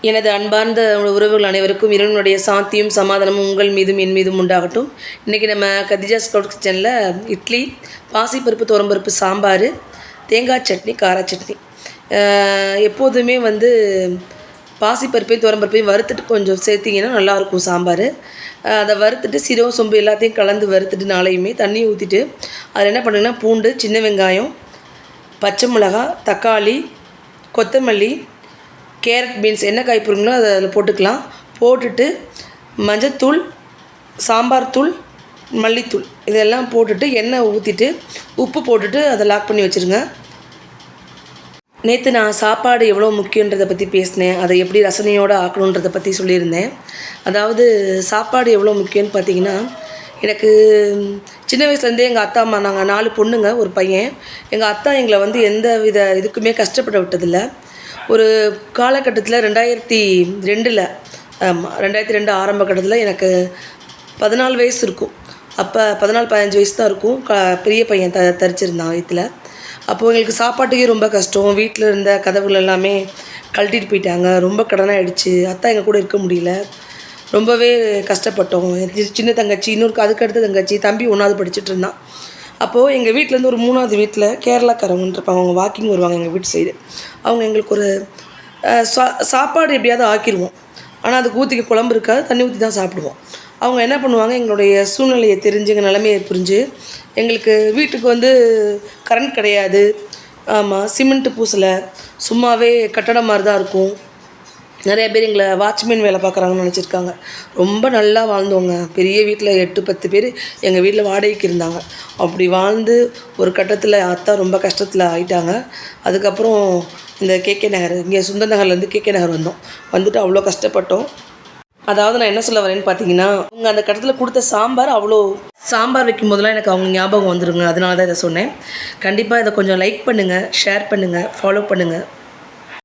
எனது அன்பார்ந்த உறவுகள் அனைவருக்கும் இறைவனுடைய சாந்தியும் சமாதானமும் உங்கள் மீதும் என் மீதும் உண்டாகட்டும். இன்றைக்கி நம்ம கதிஜாஸ் க்ளவுட் கிச்சனில் இட்லி, பாசிப்பருப்பு, துவரம்பருப்பு, சாம்பார், தேங்காய் சட்னி, கார சட்னி. எப்போதுமே பாசிப்பருப்பையும் துவரம்பருப்பையும் வறுத்துட்டு கொஞ்சம் சேர்த்திங்கன்னா நல்லாயிருக்கும் சாம்பார். அதை வறுத்துட்டு சீரகம், சோம்பு எல்லாத்தையும் கலந்து வறுத்துட்டு நாளையுமே தண்ணி ஊற்றிட்டு அதில் என்ன பண்ணுங்கன்னா பூண்டு, சின்ன வெங்காயம், பச்சை மிளகாய், தக்காளி, கொத்தமல்லி, கேரட், பீன்ஸ் என்ன காய் போடுறீங்களோ அதை அதில் போட்டுக்கலாம். போட்டுட்டு மஞ்சத்தூள், சாம்பார் தூள், மல்லித்தூள் இதெல்லாம் போட்டுட்டு எண்ணெய் ஊற்றிட்டு உப்பு போட்டுட்டு அதை லாக் பண்ணி வச்சுருங்க. நேற்று நான் சாப்பாடு எவ்வளோ முக்கியன்றதை பற்றி பேசினேன். அதை எப்படி ரசனையோடு ஆக்கணுன்றதை பற்றி சொல்லியிருந்தேன். அதாவது சாப்பாடு எவ்வளோ முக்கியம்னு பார்த்தீங்கன்னா, எனக்கு சின்ன வயசுலேருந்தே எங்கள் அத்தா அம்மா, நாங்கள் 4 பொண்ணுங்க, ஒரு பையன். எங்கள் அத்தா எங்களை எந்த வித இதுக்குமே கஷ்டப்பட விட்டதில்லை. ஒரு காலகட்டத்தில் 2002 ஆமாம் 2002 ஆரம்ப கட்டத்தில் எனக்கு 14 வயசு இருக்கும். அப்போ 14-15 வயசு தான் இருக்கும். பெரிய பையன் தரிச்சிருந்தான் வயிற்றில். அப்போது எங்களுக்கு சாப்பாட்டுக்கே ரொம்ப கஷ்டம். வீட்டில் இருந்த கதவுகள் எல்லாமே கழட்டிட்டு போயிட்டாங்க. ரொம்ப கடனாகிடுச்சு. அத்தா எங்கள் கூட இருக்க முடியல. ரொம்பவே கஷ்டப்பட்டோம். சின்ன தங்கச்சி, அதுக்கு அடுத்த தங்கச்சி, தம்பி 1வது படிச்சுட்டு இருந்தான். அப்போது எங்கள் வீட்டிலேருந்து ஒரு 3வது வீட்டில் கேரளாக்காரவங்க இருப்பாங்க. அவங்க வாக்கிங் வருவாங்க எங்கள் வீட்டு சைடு. அவங்க எங்களுக்கு ஒரு சாப்பாடு எப்படியாவது ஆக்கிடுவோம். ஆனால் அதுக்கு ஊற்றிக்க குழம்பு இருக்காது, தண்ணி ஊற்றி தான் சாப்பிடுவோம். அவங்க என்ன பண்ணுவாங்க, எங்களுடைய சூழ்நிலையை தெரிஞ்சு, எங்கள் நிலைமையை புரிஞ்சு, எங்களுக்கு வீட்டுக்கு கரண்ட் கிடையாது. ஆமாம், சிமெண்ட்டு பூசலை, சும்மாவே கட்டடம் மாதிரி தான் இருக்கும். நிறைய பேர் எங்களை வாட்ச்மேன் வேலை பார்க்குறாங்கன்னு நினச்சிருக்காங்க. ரொம்ப நல்லா வாழ்ந்தோங்க. பெரிய வீட்டில் 8-10 பேர் எங்கள் வீட்டில் வாடகைக்கு இருந்தாங்க. அப்படி வாழ்ந்து ஒரு கட்டத்தில் அத்தா ரொம்ப கஷ்டத்தில் ஆகிட்டாங்க. அதுக்கப்புறம் இந்த கேகே நகர், இங்கே சுந்தர் நகர்லேருந்து கேகே நகர் வந்துட்டு அவ்வளோ கஷ்டப்பட்டோம். அதாவது நான் என்ன சொல்ல வரேன்னு பார்த்தீங்கன்னா, அவங்க அந்த கட்டத்தில் கொடுத்த சாம்பார் வைக்கும் போதெல்லாம் எனக்கு அவங்க ஞாபகம் வந்துருங்க. அதனால தான் இதை சொன்னேன். கண்டிப்பாக இதை கொஞ்சம் லைக் பண்ணுங்கள், ஷேர் பண்ணுங்கள், ஃபாலோ பண்ணுங்கள்.